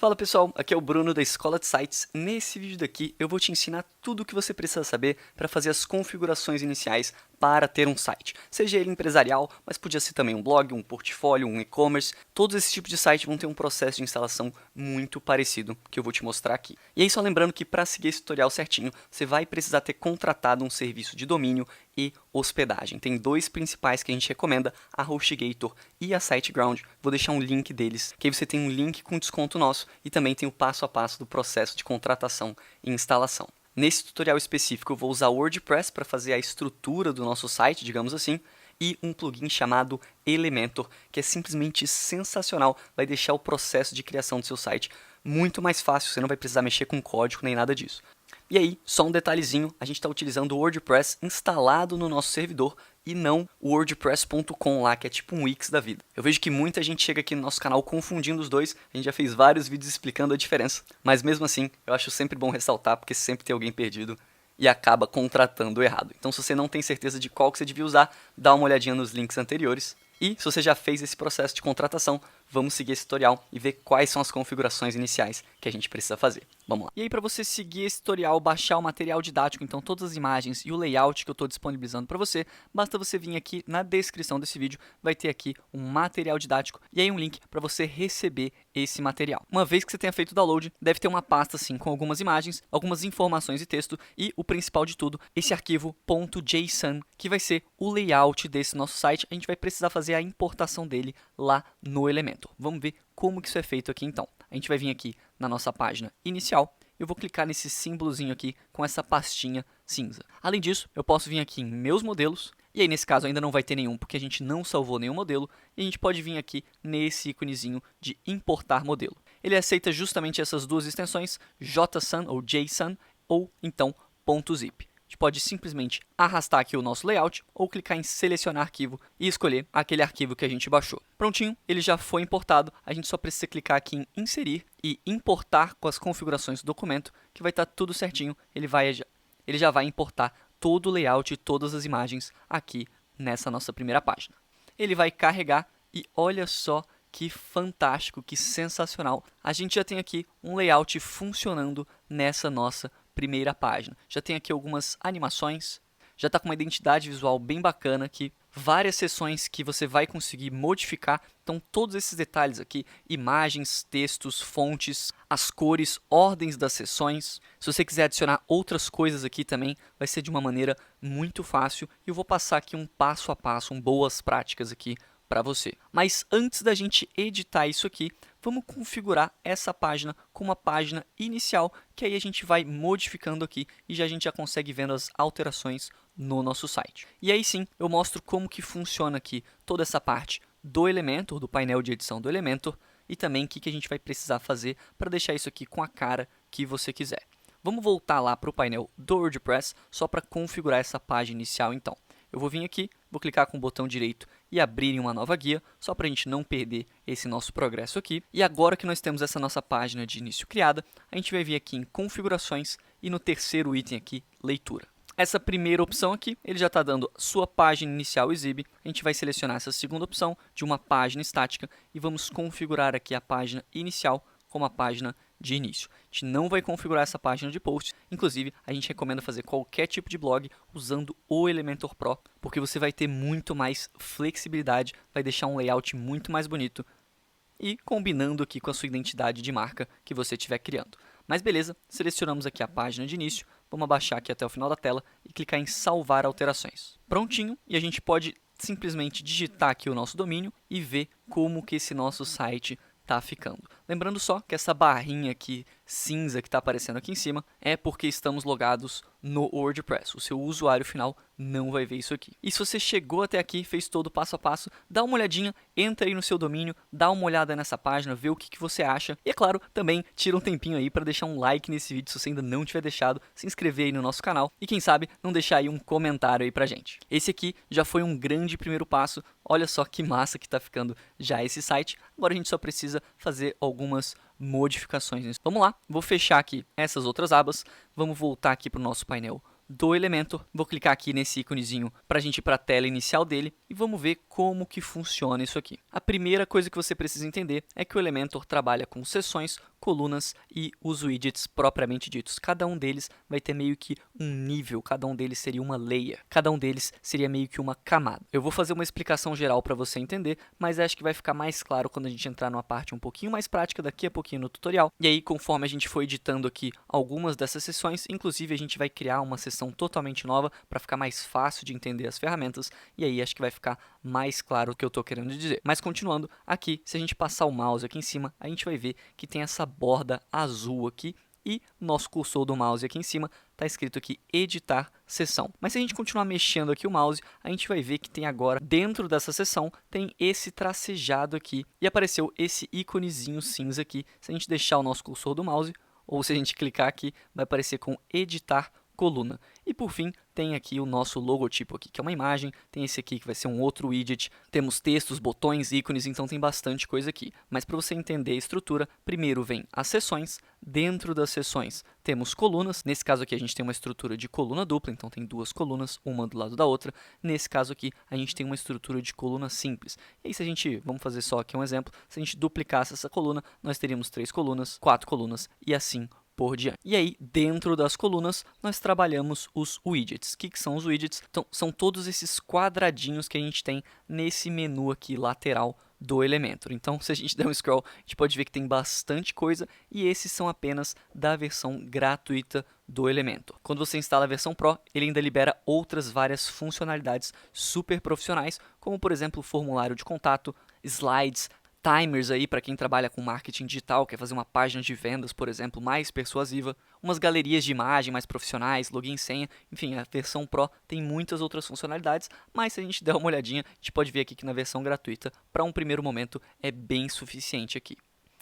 Fala pessoal, aqui é o Bruno da Escola de Sites. Nesse vídeo daqui eu vou te ensinar tudo o que você precisa saber para fazer as configurações iniciais para ter um site. Seja ele empresarial, mas podia ser também um blog, um portfólio, um e-commerce. Todos esses tipos de site vão ter um processo de instalação muito parecido que eu vou te mostrar aqui. E aí só lembrando que para seguir esse tutorial certinho, você vai precisar ter contratado um serviço de domínio e hospedagem. Tem dois principais que a gente recomenda, a HostGator e a SiteGround. Vou deixar um link deles, que aí você tem um link com desconto nosso e também tem o passo a passo do processo de contratação e instalação. Nesse tutorial específico eu vou usar o WordPress para fazer a estrutura do nosso site, digamos assim, e um plugin chamado Elementor, que é simplesmente sensacional, vai deixar o processo de criação do seu site muito mais fácil, você não vai precisar mexer com código nem nada disso. E aí, só um detalhezinho, a gente está utilizando o WordPress instalado no nosso servidor e não o wordpress.com lá, que é tipo um Wix da vida. Eu vejo que muita gente chega aqui no nosso canal confundindo os dois, a gente já fez vários vídeos explicando a diferença, mas mesmo assim, eu acho sempre bom ressaltar, porque sempre tem alguém perdido e acaba contratando errado. Então, se você não tem certeza de qual que você devia usar, dá uma olhadinha nos links anteriores. E se você já fez esse processo de contratação, vamos seguir esse tutorial e ver quais são as configurações iniciais que a gente precisa fazer. Vamos lá. E aí, para você seguir esse tutorial, baixar o material didático, então todas as imagens e o layout que eu estou disponibilizando para você, basta você vir aqui na descrição desse vídeo, vai ter aqui um material didático e aí um link para você receber esse material. Uma vez que você tenha feito o download, deve ter uma pasta assim com algumas imagens, algumas informações e texto e o principal de tudo, esse arquivo .json, que vai ser o layout desse nosso site. A gente vai precisar fazer a importação dele lá no Elementor. Vamos ver como que isso é feito aqui então. A gente vai vir aqui na nossa página inicial, eu vou clicar nesse símbolozinho aqui com essa pastinha cinza. Além disso, eu posso vir aqui em meus modelos, e aí nesse caso ainda não vai ter nenhum, porque a gente não salvou nenhum modelo, e a gente pode vir aqui nesse íconezinho de importar modelo. Ele aceita justamente essas duas extensões, JSON ou JSON, ou então .zip. A gente pode simplesmente arrastar aqui o nosso layout ou clicar em selecionar arquivo e escolher aquele arquivo que a gente baixou. Prontinho, ele já foi importado, a gente só precisa clicar aqui em inserir e importar com as configurações do documento, que vai estar tudo certinho, ele já vai importar todo o layout e todas as imagens aqui nessa nossa primeira página. Ele vai carregar e olha só que fantástico, que sensacional. A gente já tem aqui um layout funcionando nessa nossa primeira página. Já tem aqui algumas animações, já está com uma identidade visual bem bacana aqui, várias seções que você vai conseguir modificar. Então todos esses detalhes aqui, imagens, textos, fontes, as cores, ordens das seções. Se você quiser adicionar outras coisas aqui também, vai ser de uma maneira muito fácil. E eu vou passar aqui um passo a passo, boas práticas aqui para você. Mas antes da gente editar isso aqui, vamos configurar essa página com uma página inicial, que aí a gente vai modificando aqui e a gente já consegue vendo as alterações no nosso site. E aí sim, eu mostro como que funciona aqui toda essa parte do Elementor, do painel de edição do Elementor, e também o que a gente vai precisar fazer para deixar isso aqui com a cara que você quiser. Vamos voltar lá para o painel do WordPress só para configurar essa página inicial então. Eu vou vir aqui, vou clicar com o botão direito e abrir em uma nova guia, só para a gente não perder esse nosso progresso aqui. E agora que nós temos essa nossa página de início criada, a gente vai vir aqui em configurações e no terceiro item aqui, leitura. Essa primeira opção aqui, ele já está dando sua página inicial exibe. A gente vai selecionar essa segunda opção de uma página estática e vamos configurar aqui a página inicial como a página de início. A gente não vai configurar essa página de post, inclusive a gente recomenda fazer qualquer tipo de blog usando o Elementor Pro, porque você vai ter muito mais flexibilidade, vai deixar um layout muito mais bonito e combinando aqui com a sua identidade de marca que você estiver criando. Mas beleza, selecionamos aqui a página de início, vamos abaixar aqui até o final da tela e clicar em salvar alterações. Prontinho, e a gente pode simplesmente digitar aqui o nosso domínio e ver como que esse nosso site está ficando. Lembrando só que essa barrinha aqui cinza que está aparecendo aqui em cima é porque estamos logados no WordPress. O seu usuário final não vai ver isso aqui. E se você chegou até aqui, fez todo o passo a passo, dá uma olhadinha, entra aí no seu domínio, dá uma olhada nessa página, vê o que você acha. E é claro, também tira um tempinho aí para deixar um like nesse vídeo se você ainda não tiver deixado, se inscrever aí no nosso canal e quem sabe não deixar aí um comentário aí pra gente. Esse aqui já foi um grande primeiro passo. Olha só que massa que está ficando já esse site. Agora a gente só precisa fazer algumas modificações. Vamos lá, vou fechar aqui essas outras abas, vamos voltar aqui para o nosso painel do Elementor. Vou clicar aqui nesse íconezinho para a gente ir para a tela inicial dele e vamos ver como que funciona isso aqui. A primeira coisa que você precisa entender é que o Elementor trabalha com seções colunas e os widgets propriamente ditos. Cada um deles vai ter meio que um nível, cada um deles seria uma layer, cada um deles seria meio que uma camada. Eu vou fazer uma explicação geral para você entender, mas acho que vai ficar mais claro quando a gente entrar numa parte um pouquinho mais prática daqui a pouquinho no tutorial. E aí, conforme a gente for editando aqui algumas dessas sessões, inclusive a gente vai criar uma sessão totalmente nova para ficar mais fácil de entender as ferramentas, e aí acho que vai ficar mais claro o que eu estou querendo dizer. Mas continuando, aqui, se a gente passar o mouse aqui em cima, a gente vai ver que tem essa borda azul aqui, e nosso cursor do mouse aqui em cima está escrito aqui editar sessão. Mas se a gente continuar mexendo aqui o mouse, a gente vai ver que tem agora, dentro dessa sessão, tem esse tracejado aqui e apareceu esse íconezinho cinza aqui. Se a gente deixar o nosso cursor do mouse, ou se a gente clicar aqui, vai aparecer com editar coluna. E por fim, tem aqui o nosso logotipo aqui, que é uma imagem, tem esse aqui que vai ser um outro widget, temos textos, botões, ícones, então tem bastante coisa aqui. Mas para você entender a estrutura, primeiro vem as seções, dentro das seções temos colunas, nesse caso aqui a gente tem uma estrutura de coluna dupla, então tem duas colunas, uma do lado da outra, nesse caso aqui a gente tem uma estrutura de coluna simples. E aí se a gente, vamos fazer só aqui um exemplo, se a gente duplicasse essa coluna, nós teríamos 3 colunas, 4 colunas e assim por diante. E aí, dentro das colunas, nós trabalhamos os widgets. O que são os widgets? Então, são todos esses quadradinhos que a gente tem nesse menu aqui lateral do Elementor. Então, se a gente der um scroll, a gente pode ver que tem bastante coisa e esses são apenas da versão gratuita do Elementor. Quando você instala a versão Pro, ele ainda libera outras várias funcionalidades super profissionais, como por exemplo, formulário de contato, slides, timers aí para quem trabalha com marketing digital, quer fazer uma página de vendas, por exemplo, mais persuasiva, umas galerias de imagem mais profissionais, login e senha, enfim, a versão Pro tem muitas outras funcionalidades, mas se a gente der uma olhadinha, a gente pode ver aqui que na versão gratuita, para um primeiro momento, é bem suficiente aqui.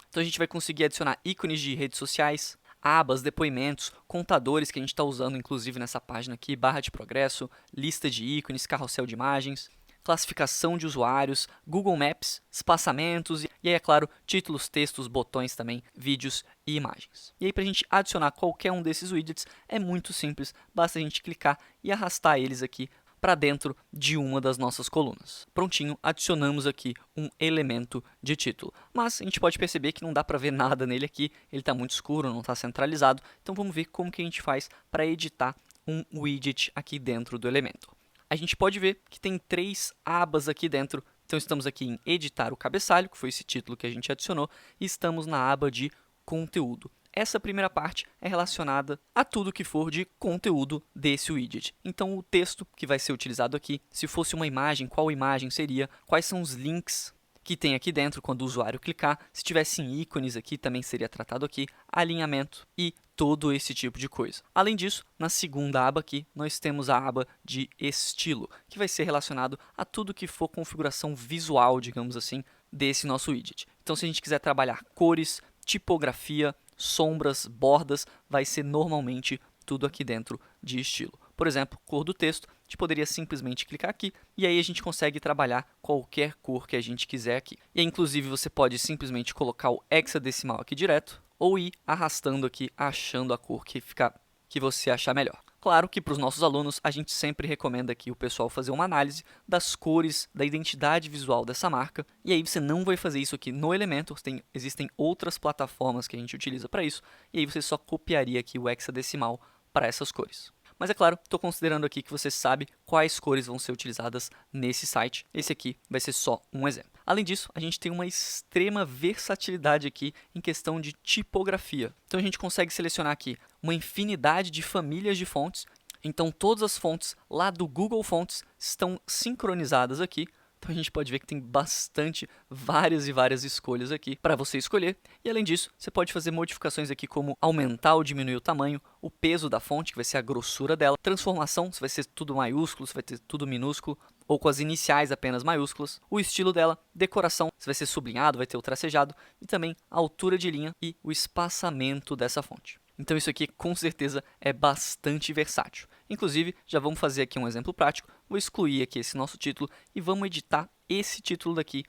Então a gente vai conseguir adicionar ícones de redes sociais, abas, depoimentos, contadores que a gente está usando inclusive nessa página aqui, barra de progresso, lista de ícones, carrossel de imagens, classificação de usuários, Google Maps, espaçamentos e aí, é claro, títulos, textos, botões também, vídeos e imagens. E aí, para a gente adicionar qualquer um desses widgets, é muito simples, basta a gente clicar e arrastar eles aqui para dentro de uma das nossas colunas. Prontinho, adicionamos aqui um elemento de título. Mas a gente pode perceber que não dá para ver nada nele aqui, ele está muito escuro, não está centralizado, então vamos ver como que a gente faz para editar um widget aqui dentro do Elementor. A gente pode ver que tem 3 abas aqui dentro. Então, estamos aqui em editar o cabeçalho, que foi esse título que a gente adicionou, e estamos na aba de conteúdo. Essa primeira parte é relacionada a tudo que for de conteúdo desse widget. Então, o texto que vai ser utilizado aqui, se fosse uma imagem, qual imagem seria, quais são os links que tem aqui dentro quando o usuário clicar, se tivessem ícones aqui também seria tratado aqui, alinhamento e todo esse tipo de coisa. Além disso, na segunda aba aqui, nós temos a aba de estilo, que vai ser relacionado a tudo que for configuração visual, digamos assim, desse nosso widget. Então, se a gente quiser trabalhar cores, tipografia, sombras, bordas, vai ser normalmente tudo aqui dentro de estilo. Por exemplo, cor do texto, a gente poderia simplesmente clicar aqui e aí a gente consegue trabalhar qualquer cor que a gente quiser aqui. E aí, inclusive, você pode simplesmente colocar o hexadecimal aqui direto ou ir arrastando aqui, achando a cor que você achar melhor. Claro que para os nossos alunos, a gente sempre recomenda aqui o pessoal fazer uma análise das cores, da identidade visual dessa marca. E aí você não vai fazer isso aqui no Elementor, existem outras plataformas que a gente utiliza para isso. E aí você só copiaria aqui o hexadecimal para essas cores. Mas é claro, estou considerando aqui que você sabe quais cores vão ser utilizadas nesse site. Esse aqui vai ser só um exemplo. Além disso, a gente tem uma extrema versatilidade aqui em questão de tipografia. Então a gente consegue selecionar aqui uma infinidade de famílias de fontes. Então todas as fontes lá do Google Fonts estão sincronizadas aqui. Então a gente pode ver que tem bastante, várias e várias escolhas aqui para você escolher. E além disso, você pode fazer modificações aqui como aumentar ou diminuir o tamanho, o peso da fonte, que vai ser a grossura dela, transformação, se vai ser tudo maiúsculo, se vai ter tudo minúsculo, ou com as iniciais apenas maiúsculas, o estilo dela, decoração, se vai ser sublinhado, vai ter o tracejado, e também a altura de linha e o espaçamento dessa fonte. Então isso aqui com certeza é bastante versátil. Inclusive, já vamos fazer aqui um exemplo prático. Vou excluir aqui esse nosso título e vamos editar esse título daqui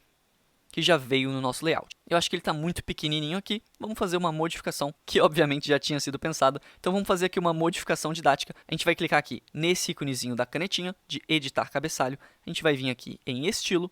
que já veio no nosso layout. Eu acho que ele está muito pequenininho aqui. Vamos fazer uma modificação que obviamente já tinha sido pensada. Então vamos fazer aqui uma modificação didática. A gente vai clicar aqui nesse íconezinho da canetinha de editar cabeçalho. A gente vai vir aqui em estilo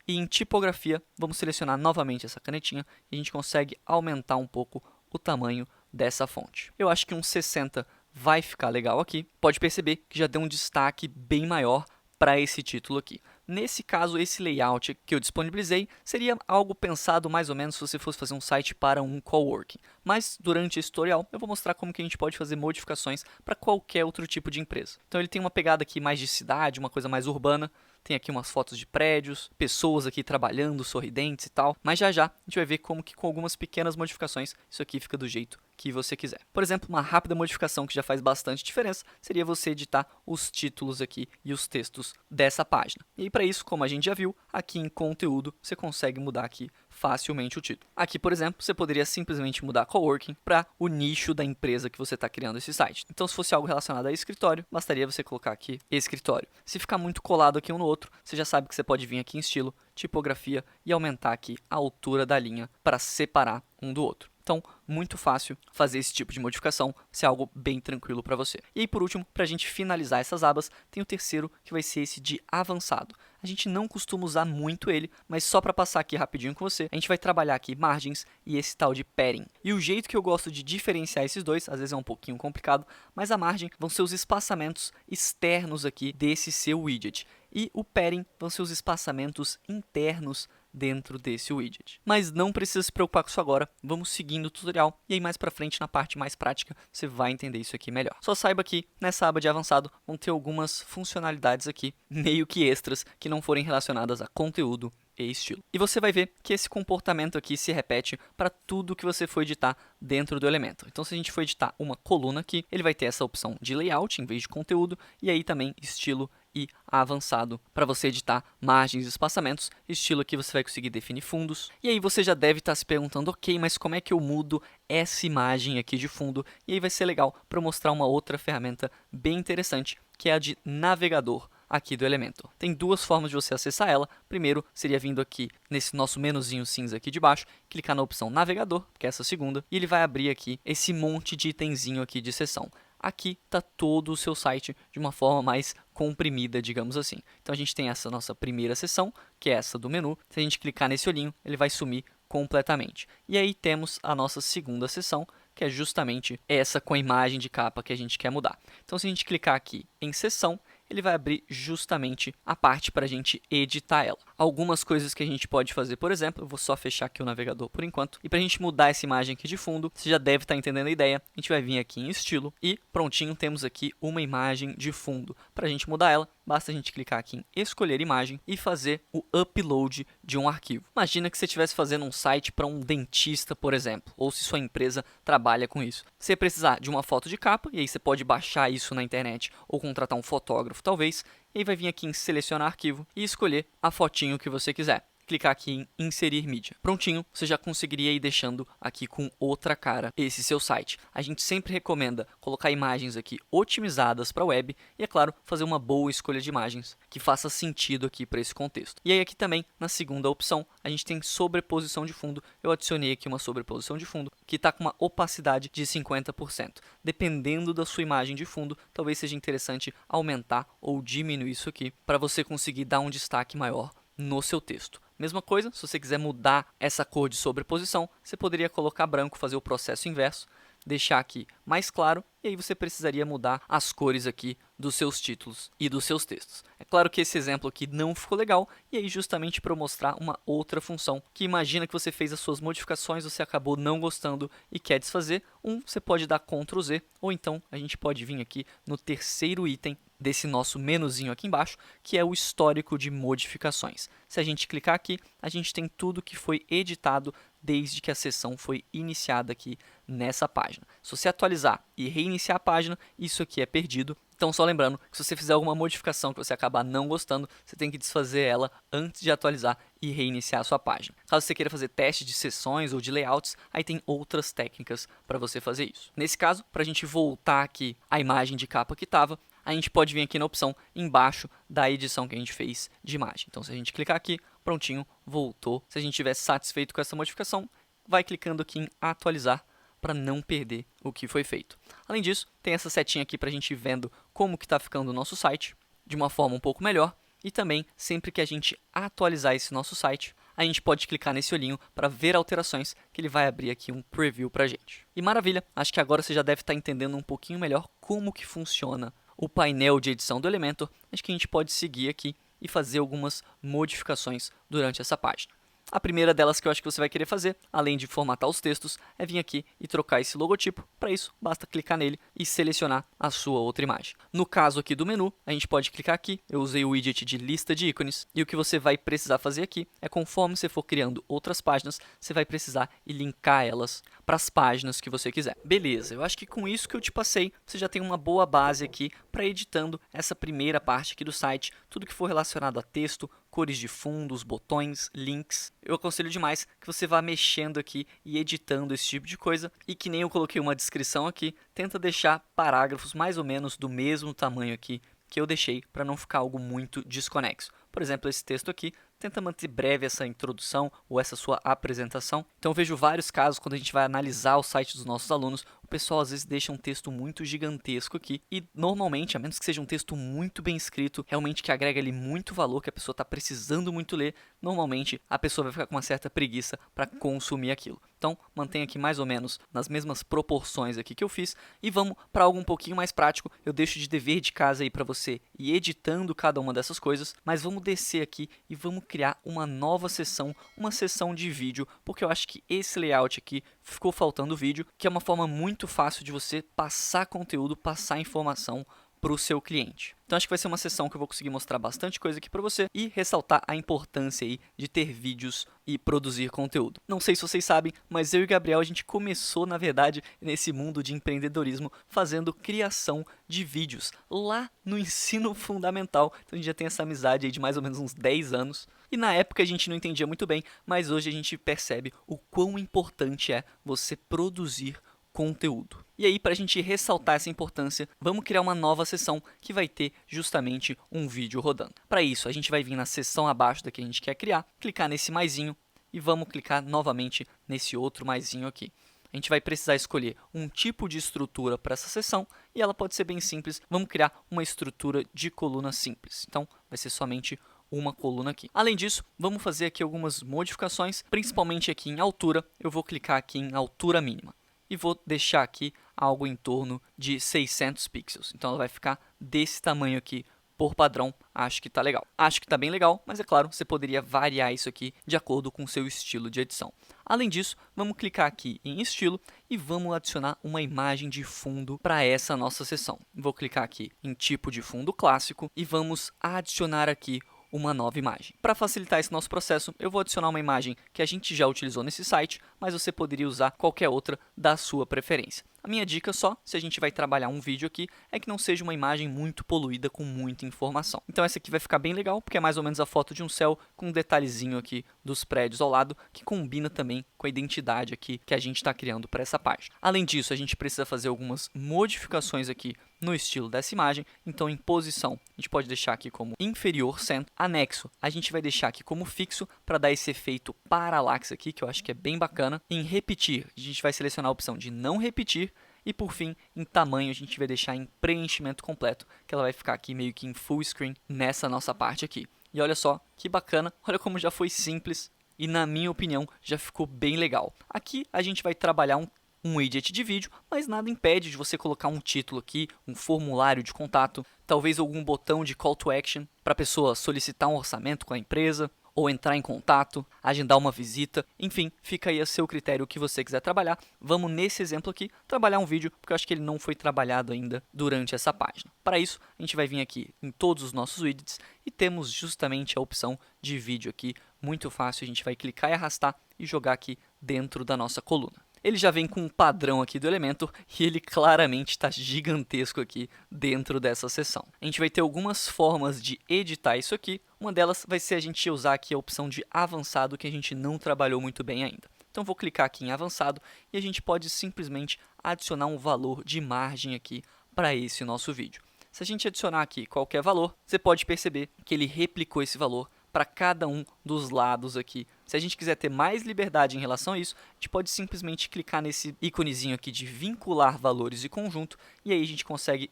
E em tipografia, vamos selecionar novamente essa canetinha e a gente consegue aumentar um pouco o tamanho dessa fonte. Eu acho que um 60 vai ficar legal aqui. Pode perceber que já deu um destaque bem maior para esse título aqui. Nesse caso, esse layout que eu disponibilizei seria algo pensado mais ou menos se você fosse fazer um site para um coworking. Mas durante esse tutorial eu vou mostrar como que a gente pode fazer modificações para qualquer outro tipo de empresa. Então ele tem uma pegada aqui mais de cidade, uma coisa mais urbana. Tem aqui umas fotos de prédios, pessoas aqui trabalhando, sorridentes e tal. Mas já a gente vai ver como que com algumas pequenas modificações isso aqui fica do jeito que você quiser. Por exemplo, uma rápida modificação que já faz bastante diferença seria você editar os títulos aqui e os textos dessa página. E para isso, como a gente já viu, aqui em conteúdo você consegue mudar aqui facilmente o título. Aqui, por exemplo, você poderia simplesmente mudar coworking para o nicho da empresa que você está criando esse site. Então, se fosse algo relacionado a escritório, bastaria você colocar aqui escritório. Se ficar muito colado aqui um no outro, você já sabe que você pode vir aqui em estilo, tipografia e aumentar aqui a altura da linha para separar um do outro. Então, muito fácil fazer esse tipo de modificação, se é algo bem tranquilo para você. E aí, por último, para a gente finalizar essas abas, tem o terceiro, que vai ser esse de avançado. A gente não costuma usar muito ele, mas só para passar aqui rapidinho com você, a gente vai trabalhar aqui margens e esse tal de padding. E o jeito que eu gosto de diferenciar esses dois, às vezes é um pouquinho complicado, mas a margem vão ser os espaçamentos externos aqui desse seu widget. E o padding vão ser os espaçamentos internos dentro desse widget. Mas não precisa se preocupar com isso agora, vamos seguindo o tutorial e aí mais pra frente na parte mais prática você vai entender isso aqui melhor. Só saiba que nessa aba de avançado vão ter algumas funcionalidades aqui, meio que extras, que não forem relacionadas a conteúdo e estilo. E você vai ver que esse comportamento aqui se repete para tudo que você for editar dentro do Elementor. Então se a gente for editar uma coluna aqui, ele vai ter essa opção de layout em vez de conteúdo e aí também estilo e avançado para você editar margens e espaçamentos. Estilo aqui você vai conseguir definir fundos. E aí você já deve estar se perguntando, ok, mas como é que eu mudo essa imagem aqui de fundo? E aí vai ser legal para mostrar uma outra ferramenta bem interessante, que é a de navegador aqui do Elementor. Tem duas formas de você acessar ela. Primeiro seria vindo aqui nesse nosso menuzinho cinza aqui de baixo, clicar na opção navegador, que é essa segunda, e ele vai abrir aqui esse monte de itenzinho aqui de seção. Aqui está todo o seu site de uma forma mais comprimida, digamos assim. Então a gente tem essa nossa primeira seção, que é essa do menu. Se a gente clicar nesse olhinho, ele vai sumir completamente. E aí temos a nossa segunda seção, que é justamente essa com a imagem de capa que a gente quer mudar. Então se a gente clicar aqui em seção, ele vai abrir justamente a parte para a gente editar ela. Algumas coisas que a gente pode fazer, por exemplo, eu vou só fechar aqui o navegador por enquanto, e para a gente mudar essa imagem aqui de fundo, você já deve estar entendendo a ideia, a gente vai vir aqui em estilo e prontinho temos aqui uma imagem de fundo. Para a gente mudar ela, basta a gente clicar aqui em escolher imagem e fazer o upload de um arquivo. Imagina que você estivesse fazendo um site para um dentista, por exemplo, ou se sua empresa trabalha com isso. Você precisar de uma foto de capa, e aí você pode baixar isso na internet ou contratar um fotógrafo talvez, e aí vai vir aqui em selecionar arquivo e escolher a fotinho que você quiser. Clicar aqui em inserir mídia. Prontinho, você já conseguiria ir deixando aqui com outra cara esse seu site. A gente sempre recomenda colocar imagens aqui otimizadas para a web e, é claro, fazer uma boa escolha de imagens que faça sentido aqui para esse contexto. E aí aqui também, na segunda opção, a gente tem sobreposição de fundo. Eu adicionei aqui uma sobreposição de fundo que está com uma opacidade de 50%. Dependendo da sua imagem de fundo, talvez seja interessante aumentar ou diminuir isso aqui para você conseguir dar um destaque maior no seu texto. Mesma coisa, se você quiser mudar essa cor de sobreposição, você poderia colocar branco, fazer o processo inverso, deixar aqui mais claro, e aí você precisaria mudar as cores aqui dos seus títulos e dos seus textos. É claro que esse exemplo aqui não ficou legal, e aí justamente para mostrar uma outra função, que imagina que você fez as suas modificações, você acabou não gostando e quer desfazer, você pode dar Ctrl Z, ou então a gente pode vir aqui no terceiro item desse nosso menuzinho aqui embaixo, que é o histórico de modificações. Se a gente clicar aqui, a gente tem tudo que foi editado desde que a sessão foi iniciada aqui nessa página. Se você atualizar e reiniciar a página, isso aqui é perdido. Então, só lembrando que se você fizer alguma modificação que você acabar não gostando, você tem que desfazer ela antes de atualizar e reiniciar a sua página. Caso você queira fazer teste de sessões ou de layouts, aí tem outras técnicas para você fazer isso. Nesse caso, para a gente voltar aqui à imagem de capa que estava, a gente pode vir aqui na opção embaixo da edição que a gente fez de imagem. Então, se a gente clicar aqui, prontinho, voltou. Se a gente estiver satisfeito com essa modificação, vai clicando aqui em atualizar para não perder o que foi feito. Além disso, tem essa setinha aqui para a gente ir vendo como que está ficando o nosso site de uma forma um pouco melhor. E também, sempre que a gente atualizar esse nosso site, a gente pode clicar nesse olhinho para ver alterações, que ele vai abrir aqui um preview para a gente. E maravilha, acho que agora você já deve estar entendendo um pouquinho melhor como que funciona o painel de edição do Elementor. Acho que a gente pode seguir aqui e fazer algumas modificações durante essa página. A primeira delas que eu acho que você vai querer fazer, além de formatar os textos, é vir aqui e trocar esse logotipo. Para isso, basta clicar nele e selecionar a sua outra imagem. No caso aqui do menu, a gente pode clicar aqui, eu usei o widget de lista de ícones, e o que você vai precisar fazer aqui é, conforme você for criando outras páginas, você vai precisar ir linkar elas para as páginas que você quiser. Beleza, eu acho que com isso que eu te passei, você já tem uma boa base aqui para editando essa primeira parte aqui do site, tudo que for relacionado a texto, cores de fundos, botões, links. Eu aconselho demais que você vá mexendo aqui e editando esse tipo de coisa. E que nem eu coloquei uma descrição aqui, tenta deixar parágrafos mais ou menos do mesmo tamanho aqui que eu deixei para não ficar algo muito desconexo. Por exemplo, esse texto aqui, tenta manter breve essa introdução ou essa sua apresentação. Então eu vejo vários casos quando a gente vai analisar o site dos nossos alunos, o pessoal às vezes deixa um texto muito gigantesco aqui e normalmente, a menos que seja um texto muito bem escrito, realmente que agrega ali muito valor, que a pessoa está precisando muito ler, normalmente a pessoa vai ficar com uma certa preguiça para consumir aquilo. Então mantenha aqui mais ou menos nas mesmas proporções aqui que eu fiz e vamos para algo um pouquinho mais prático. Eu deixo de dever de casa aí para você ir editando cada uma dessas coisas, mas vamos descer aqui e vamos criar uma nova seção, uma seção de vídeo, porque eu acho que esse layout aqui ficou faltando vídeo, que é uma forma muito fácil de você passar conteúdo, passar informação para o seu cliente. Então acho que vai ser uma sessão que eu vou conseguir mostrar bastante coisa aqui para você e ressaltar a importância aí de ter vídeos e produzir conteúdo. Não sei se vocês sabem, mas eu e o Gabriel a gente começou na verdade nesse mundo de empreendedorismo fazendo criação de vídeos lá no ensino fundamental. Então a gente já tem essa amizade aí de mais ou menos uns 10 anos. E na época a gente não entendia muito bem, mas hoje a gente percebe o quão importante é você produzir conteúdo. E aí, para a gente ressaltar essa importância, vamos criar uma nova seção que vai ter justamente um vídeo rodando. Para isso, a gente vai vir na seção abaixo da que a gente quer criar, clicar nesse maisinho e vamos clicar novamente nesse outro maisinho aqui. A gente vai precisar escolher um tipo de estrutura para essa seção e ela pode ser bem simples. Vamos criar uma estrutura de coluna simples. Então, vai ser somente uma coluna aqui. Além disso, vamos fazer aqui algumas modificações, principalmente aqui em altura. Eu vou clicar aqui em altura mínima e vou deixar aqui algo em torno de 600 pixels. Então ela vai ficar desse tamanho aqui por padrão. Acho que tá legal. Acho que tá bem legal, mas é claro, você poderia variar isso aqui de acordo com o seu estilo de edição. Além disso, vamos clicar aqui em estilo e vamos adicionar uma imagem de fundo para essa nossa seção. Vou clicar aqui em tipo de fundo clássico e vamos adicionar aqui uma nova imagem. Para facilitar esse nosso processo, eu vou adicionar uma imagem que a gente já utilizou nesse site, mas você poderia usar qualquer outra da sua preferência. A minha dica só, se a gente vai trabalhar um vídeo aqui, é que não seja uma imagem muito poluída com muita informação. Então essa aqui vai ficar bem legal, porque é mais ou menos a foto de um céu com um detalhezinho aqui dos prédios ao lado, que combina também com a identidade aqui que a gente está criando para essa página. Além disso, a gente precisa fazer algumas modificações aqui no estilo dessa imagem. Então em posição, a gente pode deixar aqui como inferior centro. Anexo, a gente vai deixar aqui como fixo para dar esse efeito paralaxe aqui, que eu acho que é bem bacana. Em repetir, a gente vai selecionar a opção de não repetir. E por fim, em tamanho, a gente vai deixar em preenchimento completo, que ela vai ficar aqui meio que em full screen nessa nossa parte aqui. E olha só, que bacana, olha como já foi simples e na minha opinião já ficou bem legal. Aqui a gente vai trabalhar um widget de vídeo, mas nada impede de você colocar um título aqui, um formulário de contato, talvez algum botão de call to action para a pessoa solicitar um orçamento com a empresa, ou entrar em contato, agendar uma visita, enfim, fica aí a seu critério o que você quiser trabalhar. Vamos nesse exemplo aqui trabalhar um vídeo, porque eu acho que ele não foi trabalhado ainda durante essa página. Para isso, a gente vai vir aqui em todos os nossos widgets e temos justamente a opção de vídeo aqui, muito fácil, a gente vai clicar e arrastar e jogar aqui dentro da nossa coluna. Ele já vem com um padrão aqui do Elementor e ele claramente está gigantesco aqui dentro dessa seção. A gente vai ter algumas formas de editar isso aqui. Uma delas vai ser a gente usar aqui a opção de avançado, que a gente não trabalhou muito bem ainda. Então vou clicar aqui em avançado e a gente pode simplesmente adicionar um valor de margem aqui para esse nosso vídeo. Se a gente adicionar aqui qualquer valor, você pode perceber que ele replicou esse valor para cada um dos lados aqui. Se a gente quiser ter mais liberdade em relação a isso, a gente pode simplesmente clicar nesse íconezinho aqui de vincular valores e conjunto, e aí a gente consegue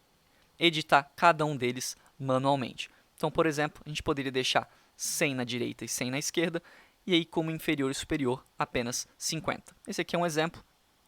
editar cada um deles manualmente. Então, por exemplo, a gente poderia deixar 100 na direita e 100 na esquerda, e aí como inferior e superior apenas 50. Esse aqui é um exemplo.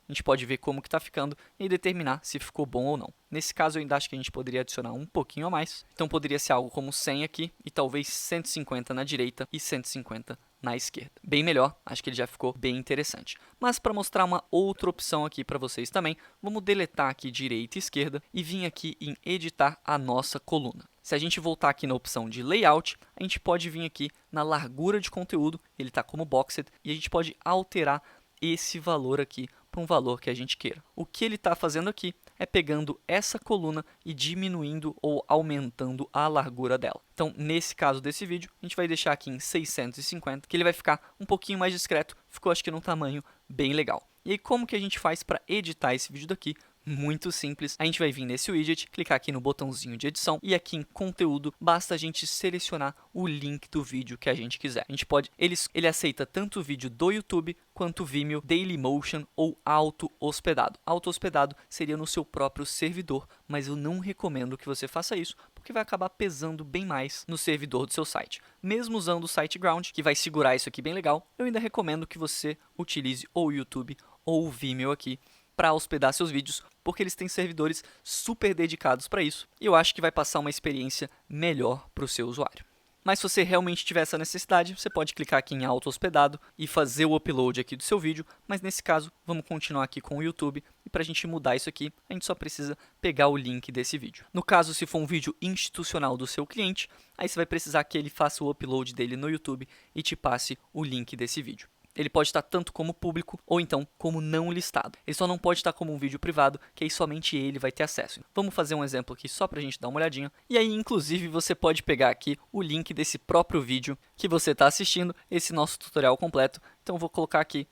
A gente pode ver como que está ficando e determinar se ficou bom ou não. Nesse caso, eu ainda acho que a gente poderia adicionar um pouquinho a mais. Então, poderia ser algo como 100 aqui e talvez 150 na direita e 150 na esquerda. Bem melhor, acho que ele já ficou bem interessante. Mas para mostrar uma outra opção aqui para vocês também, vamos deletar aqui direita e esquerda e vir aqui em editar a nossa coluna. Se a gente voltar aqui na opção de layout, a gente pode vir aqui na largura de conteúdo, ele está como boxed, e a gente pode alterar esse valor aqui para um valor que a gente queira. O que ele está fazendo aqui é pegando essa coluna e diminuindo ou aumentando a largura dela. Então, nesse caso desse vídeo, a gente vai deixar aqui em 650, que ele vai ficar um pouquinho mais discreto, ficou acho que num tamanho bem legal. E aí, como que a gente faz para editar esse vídeo daqui? Muito simples, a gente vai vir nesse widget, clicar aqui no botãozinho de edição e aqui em conteúdo, basta a gente selecionar o link do vídeo que a gente quiser. A gente pode, ele aceita tanto o vídeo do YouTube quanto Vimeo, Dailymotion ou auto-hospedado. Auto-hospedado seria no seu próprio servidor, mas eu não recomendo que você faça isso, porque vai acabar pesando bem mais no servidor do seu site. Mesmo usando o SiteGround, que vai segurar isso aqui bem legal, eu ainda recomendo que você utilize ou o YouTube ou o Vimeo aqui, para hospedar seus vídeos, porque eles têm servidores super dedicados para isso, e eu acho que vai passar uma experiência melhor para o seu usuário. Mas se você realmente tiver essa necessidade, você pode clicar aqui em auto hospedado e fazer o upload aqui do seu vídeo, mas nesse caso, vamos continuar aqui com o YouTube, e para a gente mudar isso aqui, a gente só precisa pegar o link desse vídeo. No caso, se for um vídeo institucional do seu cliente, aí você vai precisar que ele faça o upload dele no YouTube e te passe o link desse vídeo. Ele pode estar tanto como público ou então como não listado. Ele só não pode estar como um vídeo privado, que aí somente ele vai ter acesso. Vamos fazer um exemplo aqui só para a gente dar uma olhadinha. E aí, inclusive, você pode pegar aqui o link desse próprio vídeo que você está assistindo, esse nosso tutorial completo. Então, vou colocar aqui,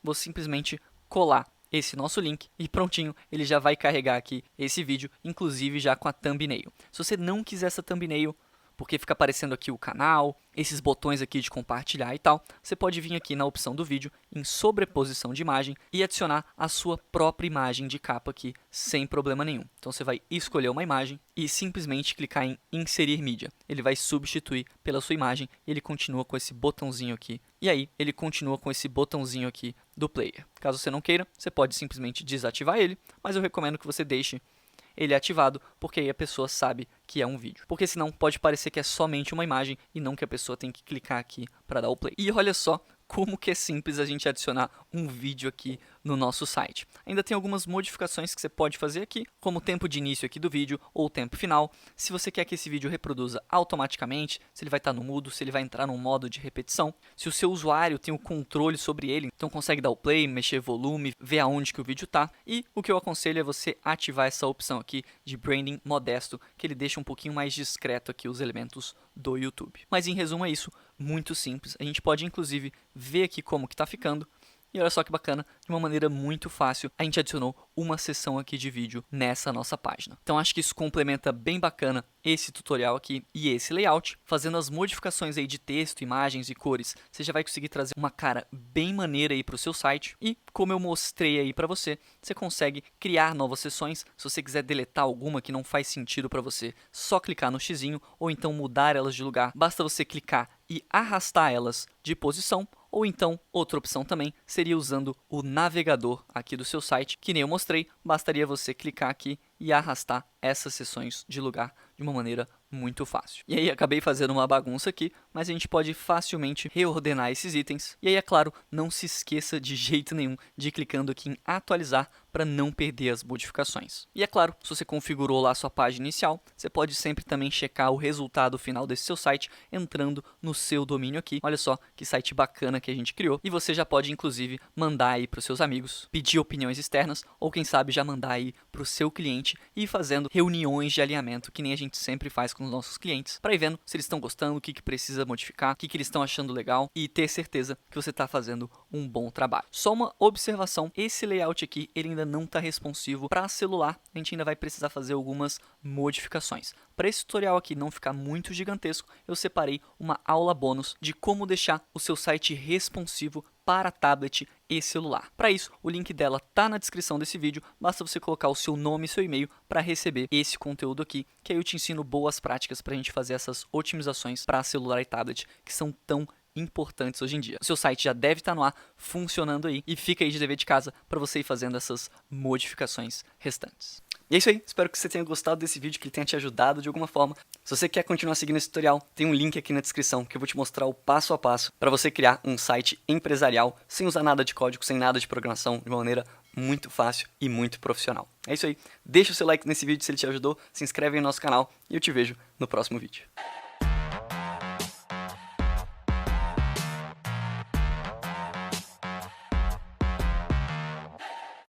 vou simplesmente colar esse nosso link e prontinho, ele já vai carregar aqui esse vídeo, inclusive já com a thumbnail. Se você não quiser essa thumbnail, porque fica aparecendo aqui o canal, esses botões aqui de compartilhar e tal, você pode vir aqui na opção do vídeo, em sobreposição de imagem, e adicionar a sua própria imagem de capa aqui, sem problema nenhum. Então você vai escolher uma imagem e simplesmente clicar em inserir mídia. Ele vai substituir pela sua imagem e ele continua com esse botãozinho aqui. E aí ele continua com esse botãozinho aqui do player. Caso você não queira, você pode simplesmente desativar ele, mas eu recomendo que você deixe ele é ativado, porque aí a pessoa sabe que é um vídeo. Porque senão pode parecer que é somente uma imagem e não que a pessoa tem que clicar aqui para dar o play. E olha só como que é simples a gente adicionar um vídeo aqui no nosso site. Ainda tem algumas modificações que você pode fazer aqui, como o tempo de início aqui do vídeo ou o tempo final. Se você quer que esse vídeo reproduza automaticamente, se ele vai estar no mudo, se ele vai entrar num modo de repetição. Se o seu usuário tem o controle sobre ele, então consegue dar o play, mexer volume, ver aonde que o vídeo está. E o que eu aconselho é você ativar essa opção aqui de branding modesto, que ele deixa um pouquinho mais discreto aqui os elementos do YouTube. Mas em resumo é isso, muito simples. A gente pode inclusive ver aqui como que está ficando. E olha só que bacana, de uma maneira muito fácil, a gente adicionou uma seção aqui de vídeo nessa nossa página. Então acho que isso complementa bem bacana esse tutorial aqui e esse layout. Fazendo as modificações aí de texto, imagens e cores, você já vai conseguir trazer uma cara bem maneira aí para o seu site. E como eu mostrei aí para você, você consegue criar novas seções. Se você quiser deletar alguma que não faz sentido para você, só clicar no xizinho ou então mudar elas de lugar. Basta você clicar e arrastar elas de posição. Ou então, outra opção também seria usando o navegador aqui do seu site, que nem eu mostrei, bastaria você clicar aqui e arrastar essas seções de lugar de uma maneira muito fácil. E aí acabei fazendo uma bagunça aqui, mas a gente pode facilmente reordenar esses itens. E aí, é claro, não se esqueça de jeito nenhum de clicando aqui em atualizar para não perder as modificações. E é claro, se você configurou lá a sua página inicial, você pode sempre também checar o resultado final desse seu site entrando no seu domínio aqui. Olha só que site bacana que a gente criou. E você já pode inclusive mandar aí para os seus amigos, pedir opiniões externas ou quem sabe já mandar aí para o seu cliente e ir fazendo reuniões de alinhamento que nem a gente sempre faz com os nossos clientes, para ir vendo se eles estão gostando, o que precisa modificar, o que eles estão achando legal e ter certeza que você está fazendo um bom trabalho. Só uma observação, esse layout aqui ele ainda não está responsivo para celular, a gente ainda vai precisar fazer algumas modificações. Para esse tutorial aqui não ficar muito gigantesco, eu separei uma aula bônus de como deixar o seu site responsivo para tablet e celular. Para isso, o link dela tá na descrição desse vídeo, basta você colocar o seu nome e seu e-mail para receber esse conteúdo aqui, que aí eu te ensino boas práticas para a gente fazer essas otimizações para celular e tablet, que são tão importantes hoje em dia. O seu site já deve estar no ar, funcionando aí, e fica aí de dever de casa para você ir fazendo essas modificações restantes. E é isso aí, espero que você tenha gostado desse vídeo, que ele tenha te ajudado de alguma forma. Se você quer continuar seguindo esse tutorial, tem um link aqui na descrição que eu vou te mostrar o passo a passo para você criar um site empresarial sem usar nada de código, sem nada de programação, de uma maneira muito fácil e muito profissional. É isso aí, deixa o seu like nesse vídeo se ele te ajudou, se inscreve no nosso canal e eu te vejo no próximo vídeo.